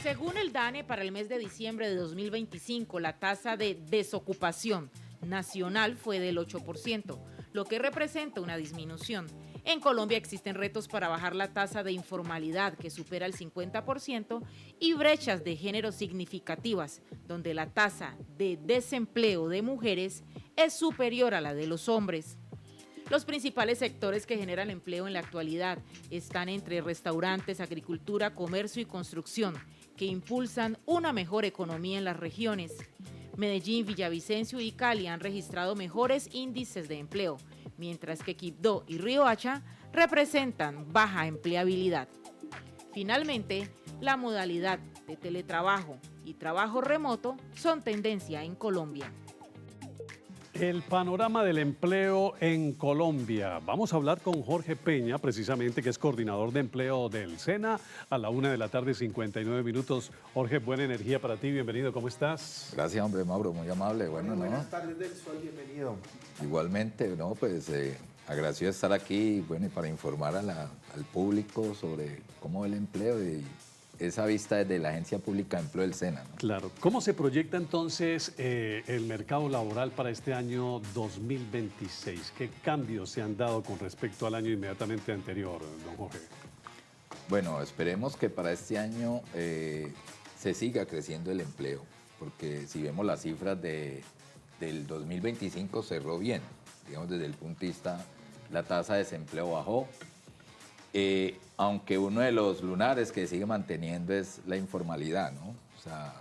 Según el DANE, para el mes de diciembre de 2025, la tasa de desocupación nacional fue del 8%, lo que representa una disminución. En Colombia existen retos para bajar la tasa de informalidad, que supera el 50%, y brechas de género significativas, donde la tasa de desempleo de mujeres es superior a la de los hombres. Los principales sectores que generan empleo en la actualidad están entre restaurantes, agricultura, comercio y construcción, que impulsan una mejor economía en las regiones. Medellín, Villavicencio y Cali han registrado mejores índices de empleo, mientras que Quibdó y Riohacha representan baja empleabilidad. Finalmente, la modalidad de teletrabajo y trabajo remoto son tendencia en Colombia. El panorama del empleo en Colombia. Vamos a hablar con Jorge Peña, precisamente, que es coordinador de empleo del SENA, a la 1:59 p.m. Jorge, buena energía para ti, bienvenido, ¿cómo estás? Gracias, hombre, Mauro, muy amable. Bueno, buenas tardes del Sol, bienvenido. Igualmente, no, pues agradecido de estar aquí, bueno, y para informar al público sobre cómo ve el empleo y esa vista desde la Agencia Pública de Empleo del SENA, ¿no? Claro. ¿Cómo se proyecta entonces el mercado laboral para este año 2026? ¿Qué cambios se han dado con respecto al año inmediatamente anterior, don Jorge? Bueno, esperemos que para este año se siga creciendo el empleo, porque si vemos las cifras del 2025 cerró bien, digamos desde el punto de vista, la tasa de desempleo bajó, aunque uno de los lunares que sigue manteniendo es la informalidad, ¿no? O sea,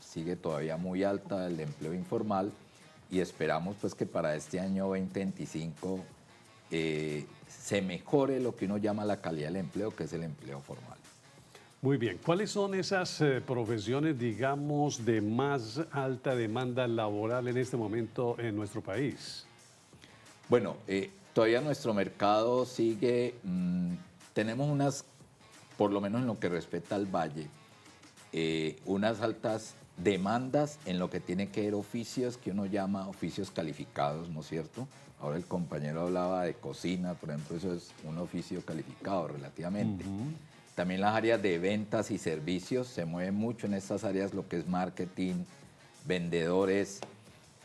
sigue todavía muy alta el empleo informal y esperamos pues que para este año 2025 se mejore lo que uno llama la calidad del empleo, que es el empleo formal. Muy bien. ¿Cuáles son esas profesiones, digamos, de más alta demanda laboral en este momento en nuestro país? Bueno, todavía nuestro mercado sigue, tenemos unas, por lo menos en lo que respecta al valle, unas altas demandas en lo que tiene que ver oficios que uno llama oficios calificados, ¿no es cierto? Ahora el compañero hablaba de cocina, por ejemplo, eso es un oficio calificado relativamente. También las áreas de ventas y servicios, se mueve mucho en estas áreas lo que es marketing, vendedores,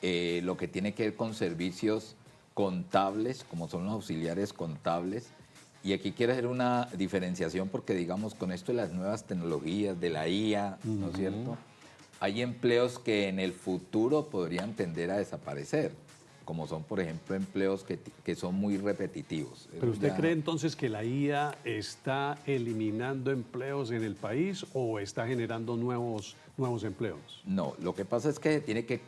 lo que tiene que ver con servicios contables, como son los auxiliares contables. Y aquí quiero hacer una diferenciación porque, digamos, con esto de las nuevas tecnologías, de la IA, ¿no es cierto? Hay empleos que en el futuro podrían tender a desaparecer, como son, por ejemplo, empleos que son muy repetitivos. ¿Pero usted cree entonces que la IA está eliminando empleos en el país o está generando nuevos empleos? No, lo que pasa es que tiene que,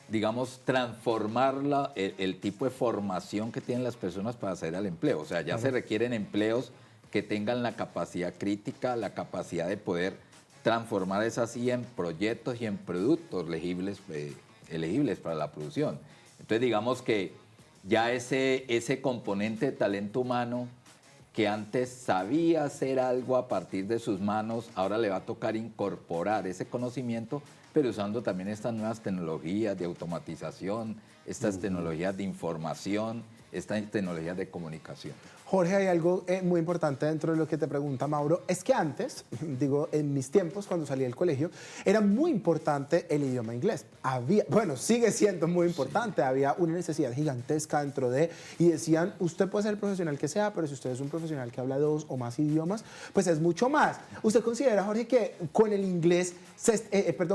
digamos, transformar el tipo de formación que tienen las personas para acceder al empleo. O sea, ya se requieren empleos que tengan la capacidad crítica, la capacidad de poder transformar esas IA en proyectos y en productos elegibles para la producción. Entonces, digamos que ya ese componente de talento humano que antes sabía hacer algo a partir de sus manos, ahora le va a tocar incorporar ese conocimiento, pero usando también estas nuevas tecnologías de automatización, estas tecnologías de información, estas tecnologías de comunicación. Jorge, hay algo muy importante dentro de lo que te pregunta Mauro. Es que antes, digo, en mis tiempos, cuando salí del colegio, era muy importante el idioma inglés. Bueno, sigue siendo muy importante. Sí. Había una necesidad gigantesca dentro de... Y decían, usted puede ser el profesional que sea, pero si usted es un profesional que habla 2 o más idiomas, pues es mucho más. ¿Usted considera, Jorge, que con el inglés,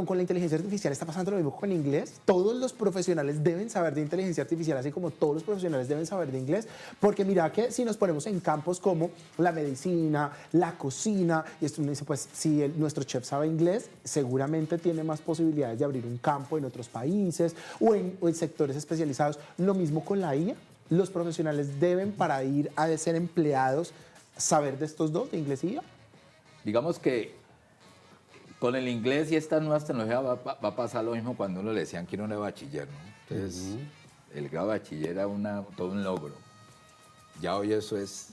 con la inteligencia artificial está pasando lo mismo con el inglés? Todos los profesionales deben saber de inteligencia artificial, así como todos los profesionales deben saber de inglés, porque mira que si nos ponemos en campos como la medicina, la cocina, y esto uno dice, pues si nuestro chef sabe inglés, seguramente tiene más posibilidades de abrir un campo en otros países o en sectores especializados. Lo mismo con la IA, los profesionales deben, para ir a ser empleados, saber de estos dos, de inglés y IA. Digamos que con el inglés y estas nuevas tecnologías va a pasar lo mismo cuando uno le decían que era de bachiller, ¿no? Entonces, el grado de bachiller era todo un logro. Ya hoy eso es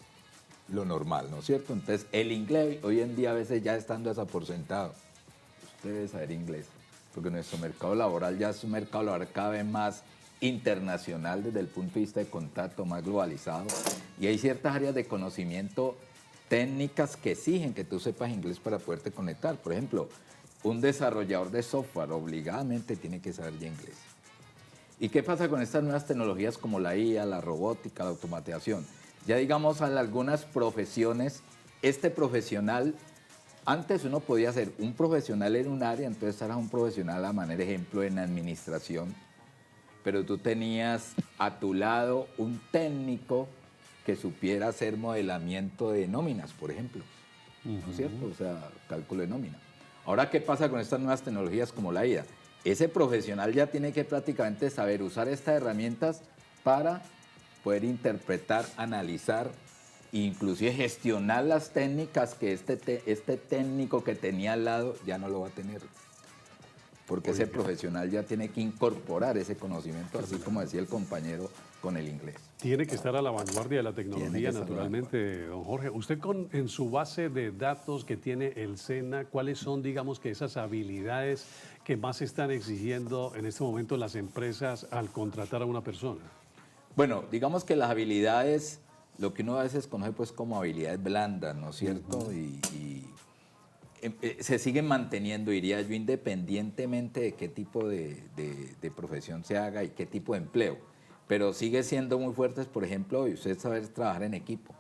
lo normal, ¿no es cierto? Entonces, el inglés hoy en día a veces ya estando desaporcentado. Usted debe saber inglés, porque nuestro mercado laboral ya es un mercado laboral cada vez más internacional desde el punto de vista de contacto, más globalizado. Y hay ciertas áreas de conocimiento técnicas que exigen que tú sepas inglés para poderte conectar. Por ejemplo, un desarrollador de software obligadamente tiene que saber ya inglés. ¿Y qué pasa con estas nuevas tecnologías como la IA, la robótica, la automatización? Ya digamos, en algunas profesiones, este profesional, antes uno podía ser un profesional en un área, entonces eras un profesional a manera de ejemplo en administración, pero tú tenías a tu lado un técnico que supiera hacer modelamiento de nóminas, por ejemplo, ¿no es cierto? O sea, cálculo de nómina. Ahora, ¿qué pasa con estas nuevas tecnologías como la IA? Ese profesional ya tiene que prácticamente saber usar estas herramientas para poder interpretar, analizar e inclusive gestionar las técnicas que este técnico que tenía al lado ya no lo va a tener. Porque ese profesional ya tiene que incorporar ese conocimiento, así como decía el compañero, con el inglés. Tiene que estar a la vanguardia de la tecnología, naturalmente, don Jorge. Usted en su base de datos que tiene el SENA, ¿cuáles son, digamos, que esas habilidades que más están exigiendo en este momento las empresas al contratar a una persona? Bueno, digamos que las habilidades, lo que uno a veces conoce pues como habilidades blandas, ¿no es cierto? Se siguen manteniendo, diría yo, independientemente de qué tipo de profesión se haga y qué tipo de empleo. Pero sigue siendo muy fuertes, por ejemplo, y usted saber trabajar en equipo.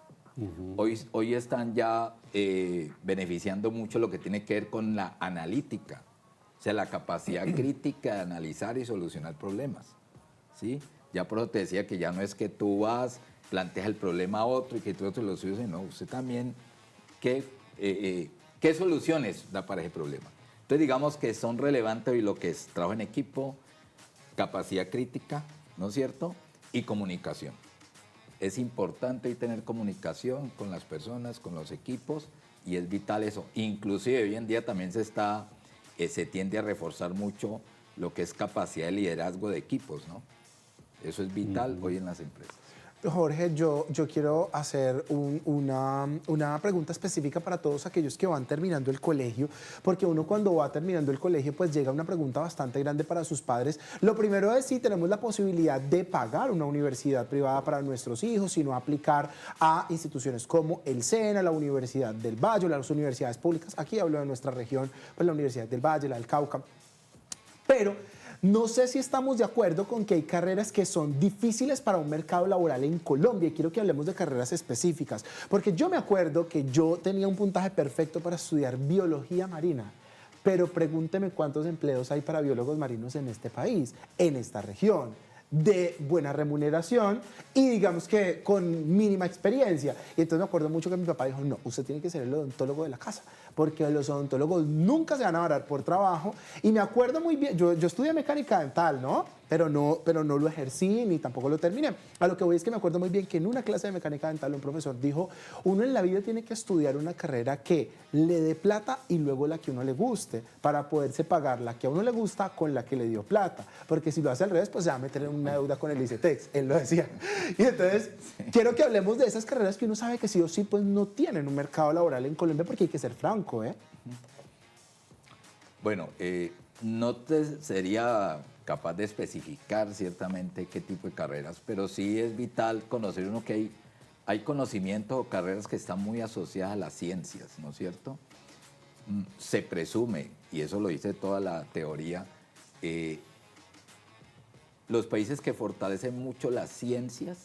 Hoy están ya beneficiando mucho lo que tiene que ver con la analítica, o sea, la capacidad crítica de analizar y solucionar problemas, ¿sí? Ya por eso te decía que ya no es que tú vas, planteas el problema a otro y que tú otro lo suyos, sino usted también, ¿qué soluciones da para ese problema? Entonces, digamos que son relevantes hoy lo que es trabajo en equipo, capacidad crítica, ¿no es cierto? Y comunicación. Es importante hoy tener comunicación con las personas, con los equipos, y es vital eso. Inclusive hoy en día también se tiende a reforzar mucho lo que es capacidad de liderazgo de equipos, ¿no? Eso es vital hoy en las empresas. Jorge, yo quiero hacer una pregunta específica para todos aquellos que van terminando el colegio, porque uno cuando va terminando el colegio pues llega una pregunta bastante grande para sus padres. Lo primero es si tenemos la posibilidad de pagar una universidad privada para nuestros hijos, sino aplicar a instituciones como el SENA, la Universidad del Valle, las universidades públicas. Aquí hablo de nuestra región, pues la Universidad del Valle, la del Cauca. Pero no sé si estamos de acuerdo con que hay carreras que son difíciles para un mercado laboral en Colombia, y quiero que hablemos de carreras específicas, porque yo me acuerdo que yo tenía un puntaje perfecto para estudiar biología marina, pero pregúnteme cuántos empleos hay para biólogos marinos en este país, en esta región, de buena remuneración y digamos que con mínima experiencia. Y entonces me acuerdo mucho que mi papá dijo, no, usted tiene que ser el odontólogo de la casa, porque los odontólogos nunca se van a varar por trabajo. Y me acuerdo muy bien, yo estudié mecánica dental, ¿no? Pero no lo ejercí ni tampoco lo terminé. A lo que voy es que me acuerdo muy bien que en una clase de mecánica dental un profesor dijo, uno en la vida tiene que estudiar una carrera que le dé plata y luego la que a uno le guste, para poderse pagar la que a uno le gusta con la que le dio plata. Porque si lo hace al revés, pues se va a meter en una deuda con el ICETEX, él lo decía. Y entonces, quiero que hablemos de esas carreras que uno sabe que sí o sí pues no tienen un mercado laboral en Colombia, porque hay que ser franco, ¿eh? Bueno, no te sería capaz de especificar ciertamente qué tipo de carreras, pero sí es vital conocer uno que hay conocimientos o carreras que están muy asociadas a las ciencias, ¿no es cierto? Se presume, y eso lo dice toda la teoría, los países que fortalecen mucho las ciencias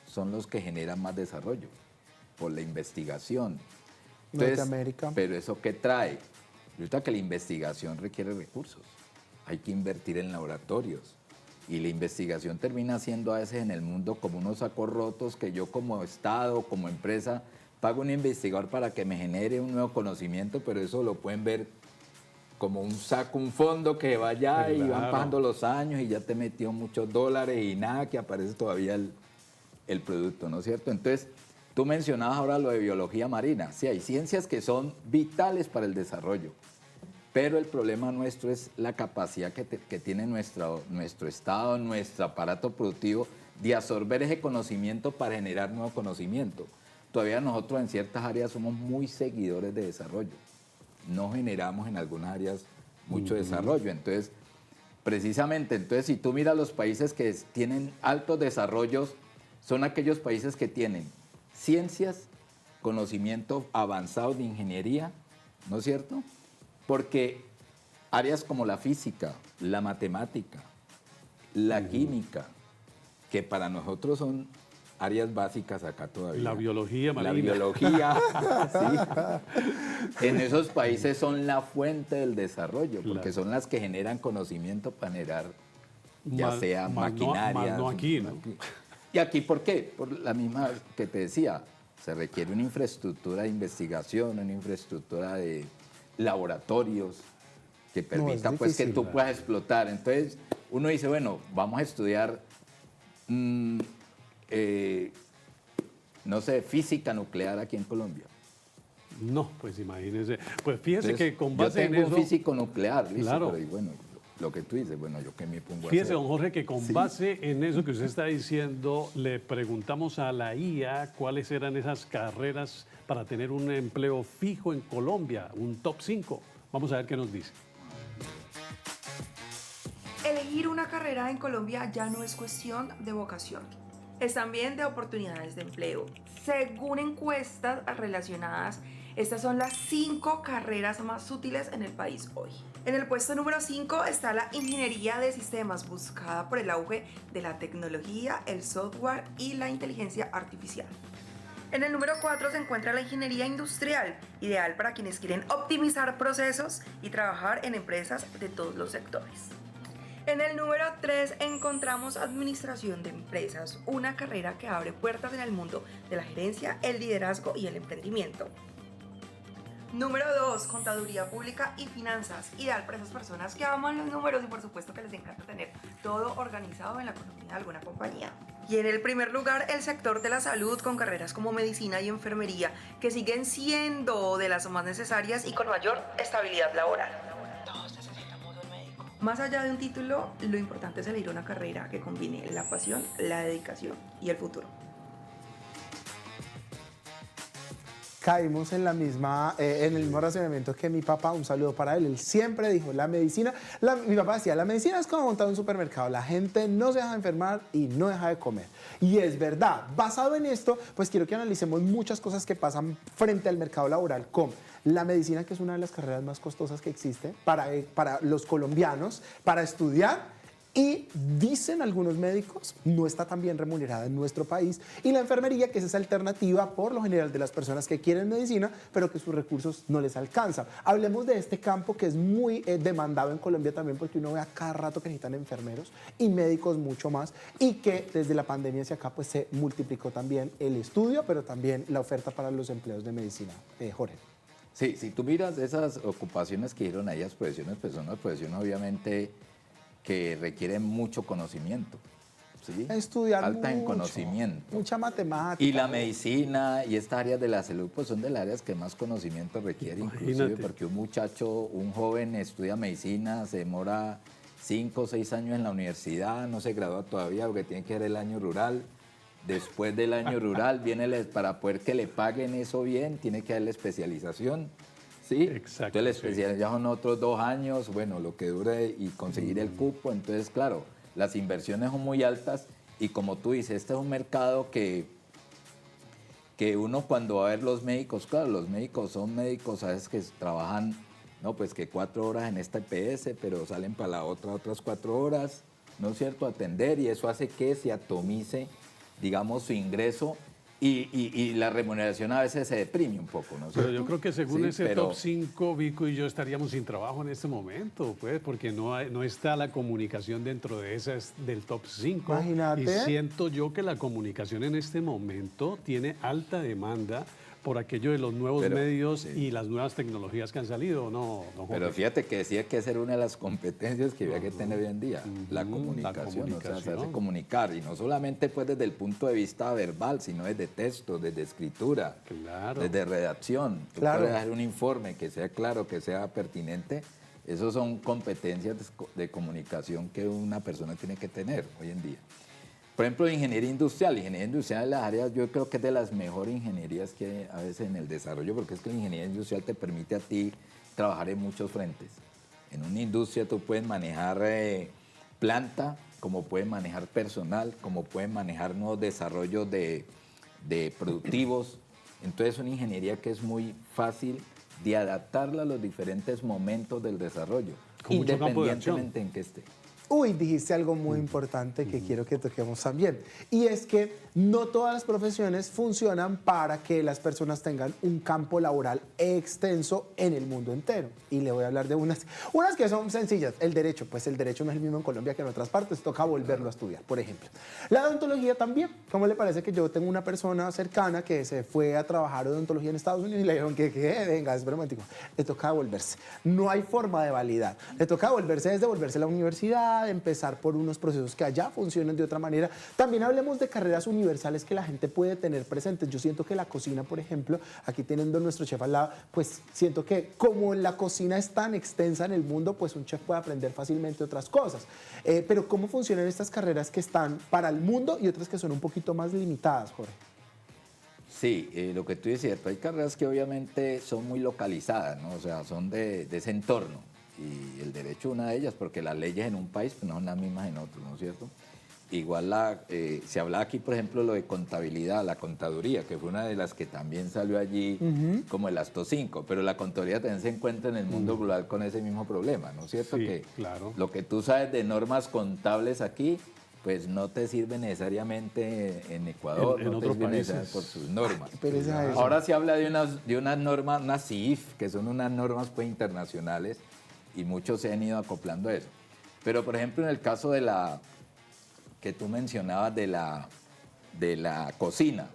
son los que generan más desarrollo por la investigación. Entonces, Norteamérica. pero ¿eso qué trae? Resulta que la investigación requiere recursos. Hay que invertir en laboratorios. Y la investigación termina siendo a veces en el mundo como unos sacos rotos que yo como Estado, como empresa, pago un investigador para que me genere un nuevo conocimiento, pero eso lo pueden ver como un saco, un fondo que vaya y van pasando los años y ya te metió muchos dólares y nada que aparece todavía el producto, ¿no es cierto? Entonces, tú mencionabas ahora lo de biología marina. Sí, hay ciencias que son vitales para el desarrollo, pero el problema nuestro es la capacidad que tiene nuestro Estado, nuestro aparato productivo de absorber ese conocimiento para generar nuevo conocimiento. Todavía nosotros en ciertas áreas somos muy seguidores de desarrollo. No generamos en algunas áreas mucho desarrollo. Entonces, precisamente, si tú miras los países que tienen altos desarrollos, son aquellos países que tienen ciencias, conocimiento avanzado de ingeniería, ¿no es cierto? Porque áreas como la física, la matemática, la química, que para nosotros son áreas básicas acá todavía. La biología marina. La biología, sí. En esos países son la fuente del desarrollo, porque Claro. son las que generan conocimiento para generar, ya Más- sea más no- maquinaria. más no aquí, ¿no? ¿Y aquí por qué? Por la misma que te decía, se requiere una infraestructura de investigación, una infraestructura de laboratorios que permita pues que difícil, tú claro. puedas explotar. Entonces uno dice, bueno, vamos a estudiar, no sé, física nuclear aquí en Colombia. No, pues imagínese. Pues fíjese Entonces, que con yo base en tengo eso... un físico nuclear, listo, Claro. pero y bueno, lo que tú dices, bueno, yo qué me pongo a Fíjese, hacer. don Jorge, que con base en eso que usted está diciendo, le preguntamos a la IA cuáles eran esas carreras para tener un empleo fijo en Colombia, un top 5. Vamos a ver qué nos dice. Elegir una carrera en Colombia ya no es cuestión de vocación, es también de oportunidades de empleo. Según encuestas relacionadas, estas son las 5 carreras más útiles en el país hoy. En el puesto número 5 está la ingeniería de sistemas, buscada por el auge de la tecnología, el software y la inteligencia artificial. En el número 4 se encuentra la ingeniería industrial, ideal para quienes quieren optimizar procesos y trabajar en empresas de todos los sectores. En el número 3 encontramos administración de empresas, una carrera que abre puertas en el mundo de la gerencia, el liderazgo y el emprendimiento. Número 2, contaduría pública y finanzas, ideal para esas personas que aman los números y por supuesto que les encanta tener todo organizado en la economía de alguna compañía. Y en el primer lugar, el sector de la salud con carreras como medicina y enfermería, que siguen siendo de las más necesarias y con mayor estabilidad laboral. Todos necesitamos un médico. Más allá de un título, lo importante es elegir una carrera que combine la pasión, la dedicación y el futuro. Caímos en en el mismo razonamiento que mi papá. Un saludo para él. Él siempre dijo, la medicina, mi papá decía, la medicina es como montar un supermercado. La gente no se deja de enfermar y no deja de comer. Y es verdad. Basado en esto, pues quiero que analicemos muchas cosas que pasan frente al mercado laboral, como la medicina, que es una de las carreras más costosas que existe para los colombianos, para estudiar. Y dicen algunos médicos, no está tan bien remunerada en nuestro país. Y la enfermería, que es esa alternativa por lo general de las personas que quieren medicina, pero que sus recursos no les alcanzan. Hablemos de este campo que es muy demandado en Colombia también, porque uno ve a cada rato que necesitan enfermeros y médicos mucho más. Y que desde la pandemia hacia acá pues se multiplicó también el estudio, pero también la oferta para los empleos de medicina. Jorge. Sí, si tú miras esas ocupaciones que dieron ahí, las profesiones, pues son unas profesiones obviamente que requieren mucho conocimiento, ¿sí? Estudiar Alta en mucho, conocimiento. mucha matemática. Y la medicina y estas áreas de la salud, pues son de las áreas que más conocimiento requiere, inclusive Imagínate. porque un muchacho, un joven estudia medicina, se demora 5 o 6 años en la universidad, no se gradúa todavía porque tiene que ser el año rural. Después del año rural, para poder que le paguen eso bien, tiene que darle especialización. ¿Sí? Exacto, Entonces la sí. especialización son otros 2 años, bueno, lo que dure y conseguir el cupo. Entonces, claro, las inversiones son muy altas y como tú dices, este es un mercado que uno cuando va a ver los médicos, claro, los médicos son médicos a veces que trabajan, no, pues que 4 horas en esta EPS, pero salen para la otras 4 horas, ¿no es cierto?, atender y eso hace que se atomice, digamos, su ingreso. Y la remuneración a veces se deprime un poco, ¿no? Pero yo creo que según Sí, ese pero- top 5, Vico y yo estaríamos sin trabajo en este momento, pues, porque no está la comunicación dentro de esas del top 5. Imagínate. Y siento yo que la comunicación en este momento tiene alta demanda por aquello de los nuevos Pero, medios sí. y las nuevas tecnologías que han salido, ¿no, don Jorge? Pero fíjate que decía que esa era una de las competencias que había que tener hoy en día, la comunicación, o sea, comunicación. saberse comunicar, y no solamente pues desde el punto de vista verbal, sino desde texto, desde escritura, Claro. desde redacción. Tú Claro. puedes hacer un informe que sea claro, que sea pertinente. Esos son competencias de comunicación que una persona tiene que tener hoy en día. Por ejemplo, ingeniería industrial. Ingeniería industrial es las áreas, yo creo que es de las mejores ingenierías que hay a veces en el desarrollo, porque es que la ingeniería industrial te permite a ti trabajar en muchos frentes. En una industria tú puedes manejar planta, como puedes manejar personal, como puedes manejar nuevos desarrollos de productivos. Entonces es una ingeniería que es muy fácil de adaptarla a los diferentes momentos del desarrollo, Con mucho campo de acción. independientemente en que esté. Uy, dijiste algo muy importante que quiero que toquemos también. Y es que no todas las profesiones funcionan para que las personas tengan un campo laboral extenso en el mundo entero. Y le voy a hablar de unas que son sencillas. El derecho, pues el derecho no es el mismo en Colombia que en otras partes, toca volverlo a estudiar, por ejemplo. La odontología también. ¿Cómo le parece que yo tengo una persona cercana que se fue a trabajar odontología en Estados Unidos y le dijeron que venga, espera un momentico, le toca devolverse. No hay forma de validar. Le toca devolverse desde volverse a la universidad, empezar por unos procesos que allá funcionan de otra manera. También hablemos de carreras universales que la gente puede tener presentes. Yo siento que la cocina, por ejemplo, aquí teniendo nuestro chef al lado, pues siento que como la cocina es tan extensa en el mundo, pues un chef puede aprender fácilmente otras cosas. Pero ¿cómo funcionan estas carreras que están para el mundo y otras que son un poquito más limitadas, Jorge? Sí, lo que tú dices, hay carreras que obviamente son muy localizadas, ¿no? O sea, son de ese entorno. Y el derecho es una de ellas, porque las leyes en un país pues, no son las mismas en otro, ¿no es cierto? Igual se habla aquí, por ejemplo, lo de contabilidad, la contaduría, que fue una de las que también salió allí como el Asto 5, pero la contaduría también se encuentra en el mundo global con ese mismo problema, ¿no es cierto? Sí, que claro. lo que tú sabes de normas contables aquí, pues no te sirve necesariamente en Ecuador, En no te otros sirve países. necesariamente por sus normas. Qué pereza eso. Ahora se habla de unas normas, unas CIF, que son unas normas pues, internacionales, y muchos se han ido acoplando a eso. Pero, por ejemplo, en el caso de la que tú mencionabas de la cocina,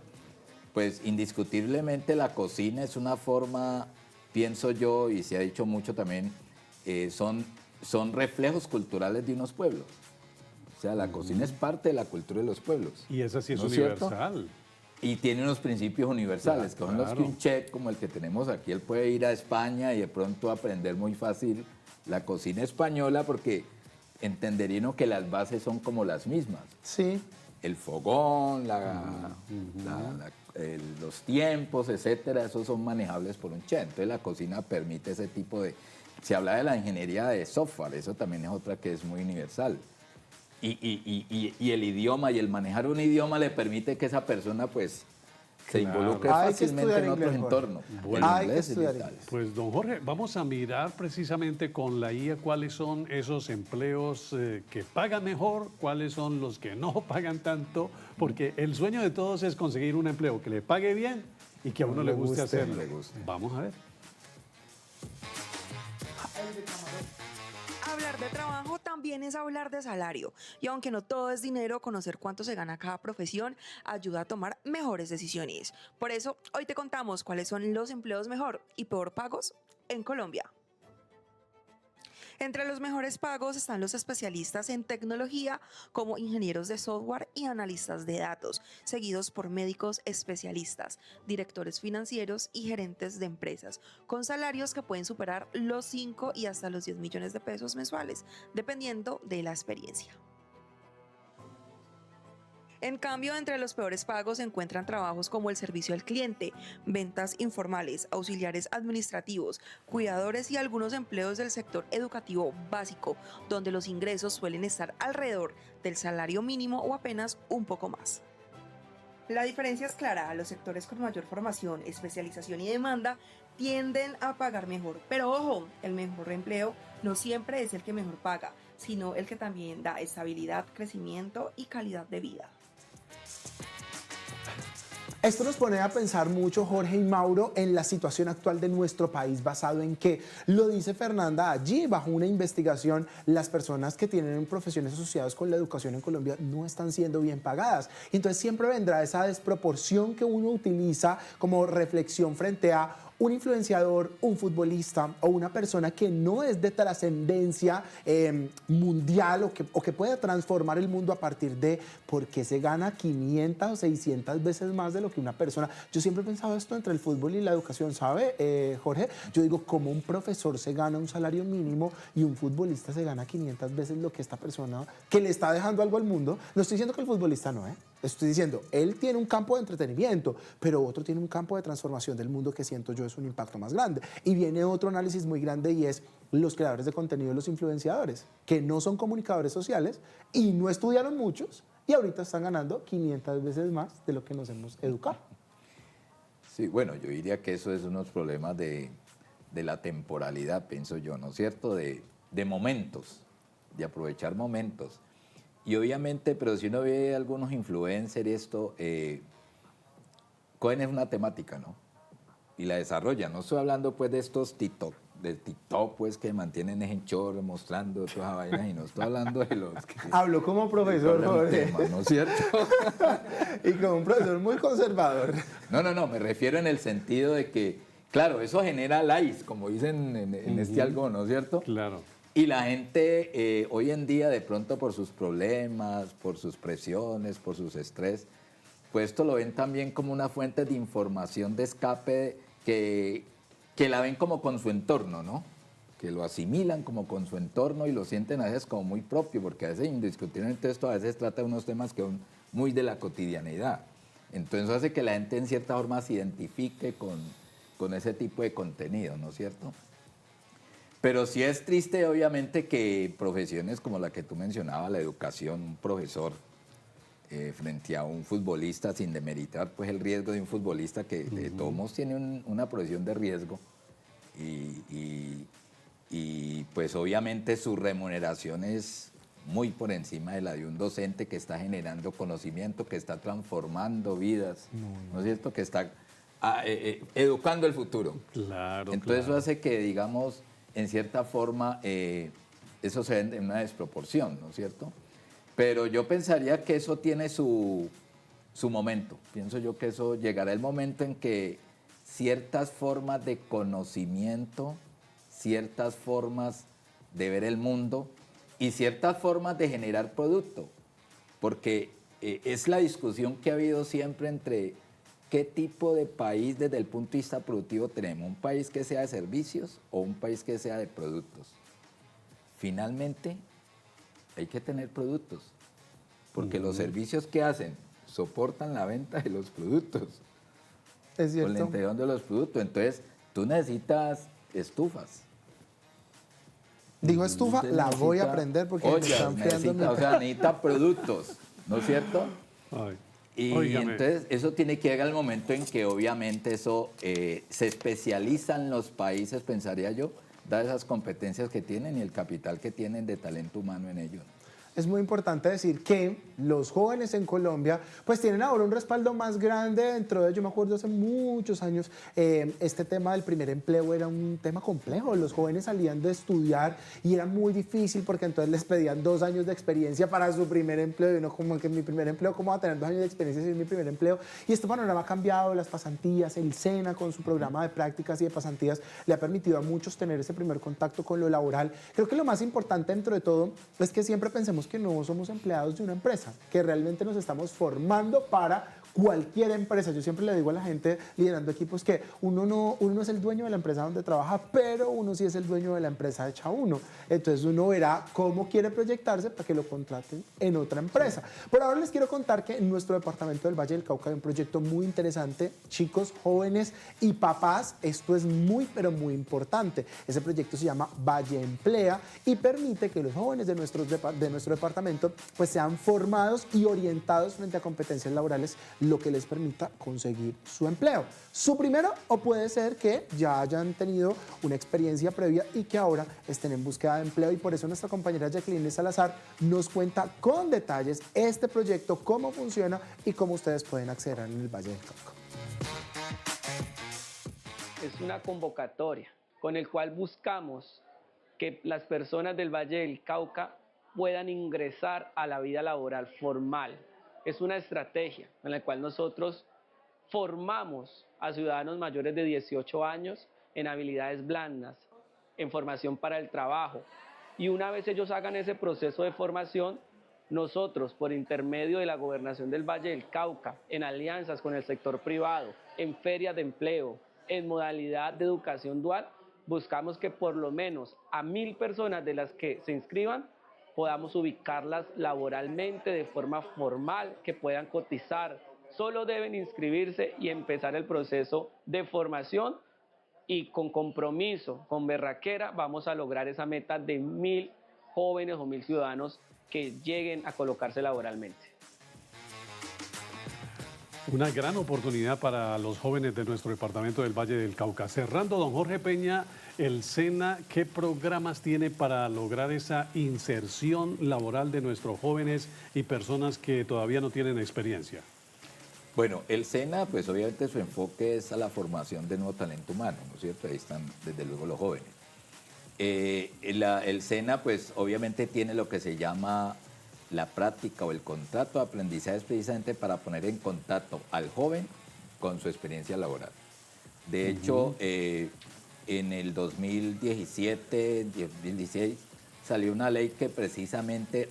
pues indiscutiblemente la cocina es una forma, pienso yo, y se ha dicho mucho también, son reflejos culturales de unos pueblos. O sea, la cocina es parte de la cultura de los pueblos. Y esa sí es ¿No es cierto? universal. Y tiene unos principios universales, que son los que Claro. un chef como el que tenemos aquí, él puede ir a España y de pronto aprender muy fácil la cocina española porque entendería uno que las bases son como las mismas. Sí. El fogón, los tiempos, etcétera, esos son manejables por un chef. Entonces la cocina permite ese tipo de... Se habla de la ingeniería de software, eso también es otra que es muy universal. Y el idioma y el manejar un idioma le permite que esa persona pues se Claro. involucre Hay que fácilmente estudiar en otros inglés, Jorge. entornos. Bueno. El Hay que inglés y estudiar tal. inglés. Pues, don Jorge, vamos a mirar precisamente con la IA cuáles son esos empleos que pagan mejor, cuáles son los que no pagan tanto, porque el sueño de todos es conseguir un empleo que le pague bien y que a uno le guste hacerlo. le guste. Vamos a ver. Hablar de trabajo también es hablar de salario. Y aunque no todo es dinero, conocer cuánto se gana cada profesión ayuda a tomar mejores decisiones. Por eso, hoy te contamos cuáles son los empleos mejor y peor pagos en Colombia. Entre los mejores pagos están los especialistas en tecnología como ingenieros de software y analistas de datos, seguidos por médicos especialistas, directores financieros y gerentes de empresas, con salarios que pueden superar los 5 y hasta los 10 millones de pesos mensuales, dependiendo de la experiencia. En cambio, entre los peores pagos se encuentran trabajos como el servicio al cliente, ventas informales, auxiliares administrativos, cuidadores y algunos empleos del sector educativo básico, donde los ingresos suelen estar alrededor del salario mínimo o apenas un poco más. La diferencia es clara, los sectores con mayor formación, especialización y demanda tienden a pagar mejor. Pero ojo, el mejor empleo no siempre es el que mejor paga, sino el que también da estabilidad, crecimiento y calidad de vida. Esto nos pone a pensar mucho, Jorge y Mauro, en la situación actual de nuestro país, basado en que, lo dice Fernanda allí, bajo una investigación, las personas que tienen profesiones asociadas con la educación en Colombia no están siendo bien pagadas. Y entonces siempre vendrá esa desproporción que uno utiliza como reflexión frente a un influenciador, un futbolista o una persona que no es de trascendencia mundial o que pueda transformar el mundo a partir de por qué se gana 500 o 600 veces más de lo que una persona. Yo siempre he pensado esto entre el fútbol y la educación, ¿sabe, Jorge? Yo digo, ¿cómo un profesor se gana un salario mínimo y un futbolista se gana 500 veces lo que esta persona que le está dejando algo al mundo? No estoy diciendo que el futbolista no, estoy diciendo, él tiene un campo de entretenimiento, pero otro tiene un campo de transformación del mundo que siento yo es un impacto más grande. Y viene otro análisis muy grande y es los creadores de contenido, los influenciadores, que no son comunicadores sociales y no estudiaron muchos y ahorita están ganando 500 veces más de lo que nos hemos educado. Sí, bueno, yo diría que eso es unos problemas de la temporalidad, pienso yo, ¿no es cierto? De momentos, de aprovechar momentos. Y obviamente, pero si uno ve algunos influencers y esto, cogen es una temática, ¿no? Y la desarrollan. No estoy hablando pues de estos TikTok, del TikTok pues que mantienen en chorro mostrando todas esas vainas y no estoy hablando de los que... Hablo como profesor, Jorge. Tema, ¿no es cierto? Y como un profesor muy conservador. No, me refiero en el sentido de que, claro, eso genera likes, como dicen en este algo, ¿no es cierto? Claro. Y la gente hoy en día, de pronto por sus problemas, por sus presiones, por sus estrés, pues esto lo ven también como una fuente de información de escape que la ven como con su entorno, ¿no? Que lo asimilan como con su entorno y lo sienten a veces como muy propio, porque a veces indiscutiblemente esto a veces trata de unos temas que son muy de la cotidianidad. Entonces hace que la gente en cierta forma se identifique con ese tipo de contenido, ¿no es cierto? Pero sí es triste, obviamente, que profesiones como la que tú mencionabas, la educación, un profesor, frente a un futbolista, sin demeritar pues el riesgo de un futbolista que de todos modos tiene una profesión de riesgo y pues obviamente su remuneración es muy por encima de la de un docente que está generando conocimiento, que está transformando vidas, ¿no es cierto? Que está educando el futuro. Claro, Entonces claro. eso hace que, digamos, en cierta forma, eso se ve en una desproporción, ¿no es cierto? Pero yo pensaría que eso tiene su momento. Pienso yo que eso llegará el momento en que ciertas formas de conocimiento, ciertas formas de ver el mundo y ciertas formas de generar producto, porque es la discusión que ha habido siempre entre qué tipo de país desde el punto de vista productivo tenemos, un país que sea de servicios o un país que sea de productos. Finalmente, hay que tener productos, porque los servicios que hacen soportan la venta de los productos, Es con la cierto. integración de los productos. Entonces, tú necesitas estufas. Dijo estufa, Usted la voy a necesita aprender porque me ollas, están enfriando mi... o sea, necesita productos, ¿no es cierto? Ay, Y óigame. entonces eso tiene que llegar al momento en que obviamente eso se especializan los países, pensaría yo, dadas esas competencias que tienen y el capital que tienen de talento humano en ellos. Es muy importante decir que los jóvenes en Colombia pues tienen ahora un respaldo más grande dentro de, yo me acuerdo hace muchos años, este tema del primer empleo era un tema complejo, los jóvenes salían de estudiar y era muy difícil porque entonces les pedían 2 años de experiencia para su primer empleo y uno como que mi primer empleo, ¿cómo va a tener 2 años de experiencia si es mi primer empleo? Y este panorama ha cambiado, las pasantías, el SENA con su programa de prácticas y de pasantías le ha permitido a muchos tener ese primer contacto con lo laboral. Creo que lo más importante dentro de todo es que siempre pensemos que no somos empleados de una empresa, que realmente nos estamos formando para cualquier empresa. Yo siempre le digo a la gente liderando equipos que uno no es el dueño de la empresa donde trabaja, pero uno sí es el dueño de la empresa hecha uno. Entonces uno verá cómo quiere proyectarse para que lo contraten en otra empresa. Por ahora les quiero contar que en nuestro departamento del Valle del Cauca hay un proyecto muy interesante. Chicos, jóvenes y papás, esto es muy, pero muy importante. Ese proyecto se llama Valle Emplea y permite que los jóvenes de nuestro departamento pues sean formados y orientados frente a competencias laborales, lo que les permita conseguir su empleo. Su primero, o puede ser que ya hayan tenido una experiencia previa y que ahora estén en búsqueda de empleo, y por eso nuestra compañera Jacqueline Salazar nos cuenta con detalles este proyecto, cómo funciona y cómo ustedes pueden acceder en el Valle del Cauca. Es una convocatoria con el cual buscamos que las personas del Valle del Cauca puedan ingresar a la vida laboral formal. Es una estrategia en la cual nosotros formamos a ciudadanos mayores de 18 años en habilidades blandas, en formación para el trabajo. Y una vez ellos hagan ese proceso de formación, nosotros, por intermedio de la Gobernación del Valle del Cauca, en alianzas con el sector privado, en ferias de empleo, en modalidad de educación dual, buscamos que por lo menos a 1.000 personas de las que se inscriban podamos ubicarlas laboralmente de forma formal, que puedan cotizar. Solo deben inscribirse y empezar el proceso de formación, y con compromiso, con berraquera, vamos a lograr esa meta de 1.000 jóvenes o 1.000 ciudadanos que lleguen a colocarse laboralmente. Una gran oportunidad para los jóvenes de nuestro departamento del Valle del Cauca. Cerrando, don Jorge Peña, el SENA, ¿qué programas tiene para lograr esa inserción laboral de nuestros jóvenes y personas que todavía no tienen experiencia? Bueno, el SENA, pues obviamente su enfoque es a la formación de nuevo talento humano, ¿no es cierto? Ahí están desde luego los jóvenes. El SENA, pues obviamente tiene lo que se llama la práctica o el contrato de aprendizaje, es precisamente para poner en contacto al joven con su experiencia laboral. De hecho, en el 2017, 2016, salió una ley que precisamente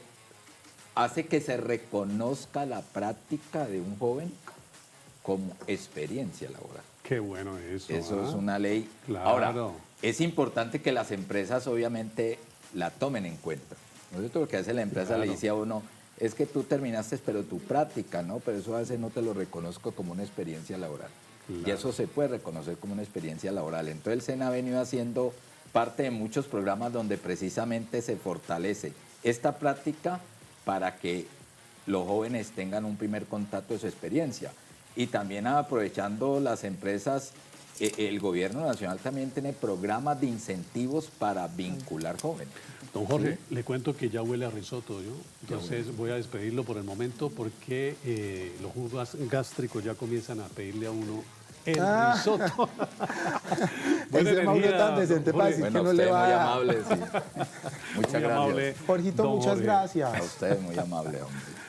hace que se reconozca la práctica de un joven como experiencia laboral. Qué bueno eso. Eso es una ley. Claro. Ahora, es importante que las empresas obviamente la tomen en cuenta. ¿No es cierto? Porque a veces la empresa Claro. le dice a uno, es que tú terminaste, pero tu práctica, ¿no? Pero eso a veces no te lo reconozco como una experiencia laboral. Claro. Y eso se puede reconocer como una experiencia laboral. Entonces el SENA ha venido haciendo parte de muchos programas donde precisamente se fortalece esta práctica para que los jóvenes tengan un primer contacto de su experiencia. Y también aprovechando las empresas, el gobierno nacional también tiene programas de incentivos para vincular jóvenes. Don Jorge, le cuento que ya huele a risotto, ¿yo? Entonces voy a despedirlo por el momento porque los jugos gástricos ya comienzan a pedirle a uno el risotto. Buena Ese Mauro energía, tan decente don para Jorge. decir que Bueno, no usted le va muy a dar. amable, sí. Muchas Muy gracias. amable, Jorgito, don muchas Jorge. gracias. A usted muy amable, hombre.